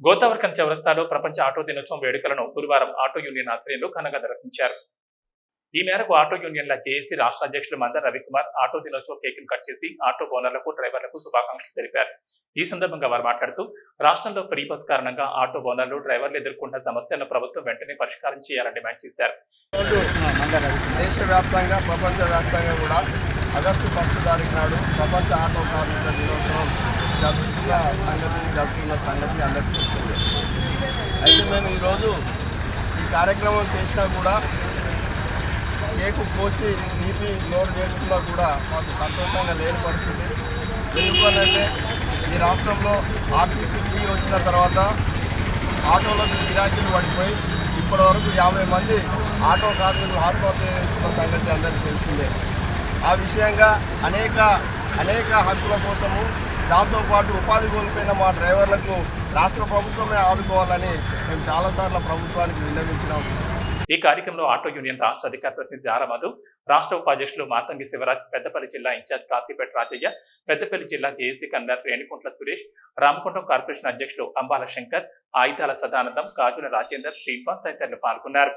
గోతావర్కన్ చౌరస్తాలో ప్రపంచ ఆటో దినోత్సవం వేడుకలను గురువారం ఆటో యూనియన్ ఆధ్వర్యంలో ఘనంగా నిర్వహించారు. ఈ మేరకు ఆటో యూనియన్ల జేఏసీ రాష్ట్ర అధ్యక్షులు మందర్ రవికుమార్ ఆటో దినోత్సవ కేకును కట్ చేసి ఆటో ఓనర్లకు, డ్రైవర్లకు శుభాకాంక్షలు తెలిపారు. ఈ సందర్భంగా వారు మాట్లాడుతూ రాష్ట్రంలో ఫ్రీ బస్ కారణంగా ఆటో ఓనర్లు, డ్రైవర్లు ఎదుర్కొంటున్న సమస్యలను ప్రభుత్వం వెంటనే పరిష్కారం చేయాలని డిమాండ్ చేశారు. దేశవ్యాప్తంగా, ప్రపంచవ్యాప్తంగా కూడా ఆగస్టు 1 తారీఖు నాడు ప్రపంచ ఆటో కార్మికుల దినోత్సవం జరుపుతున్న సంగతి అందరికీ తెలిసిందే. అయితే మేము ఈరోజు ఈ కార్యక్రమం చేసినా కూడా, కేకు కోసి తీపి లోడ్ చేసుకున్నా కూడా మాకు సంతోషంగా లేని పరిస్థితి. ఎందుకంటే ఈ రాష్ట్రంలో ఆర్టీసీ ఫ్రీ వచ్చిన తర్వాత ఆటోలకు గిరాకీలు పడిపోయి ఇప్పటి వరకు 50 మంది ఆటో కార్మికులు ఆత్మహత్య చేసుకున్న సంగతి అందరికీ తెలిసిందే. ఆ విషయంగా అనేక హక్కుల కోసము, దాంతోపాటు ఉపాధి కోల్పోయిన మా డ్రైవర్లకు రాష్ట్ర ప్రభుత్వమే ఆదుకోవాలని మేము చాలాసార్లు ప్రభుత్వానికి విన్నవించినాం. ఈ కార్యక్రమంలో ఆటో యూనియన్ రాష్ట్ర అధికార ప్రతినిధి ఆరమధు, రాష్ట్ర ఉపాధ్యక్షులు మాతంగి శివరాజ్, పెద్దపల్లి జిల్లా ఇన్ఛార్జ్ కాశీపేట రాజయ్య, పెద్దపల్లి జిల్లా JAC convener Renikuntla Suresh, Ramagundam corporation అధ్యక్షులు అంబాల శంకర్, ఆయుధాల సదానందం, కాజుల రాజేందర్, శ్రీనివాస్ తదితరులు పాల్గొన్నారు.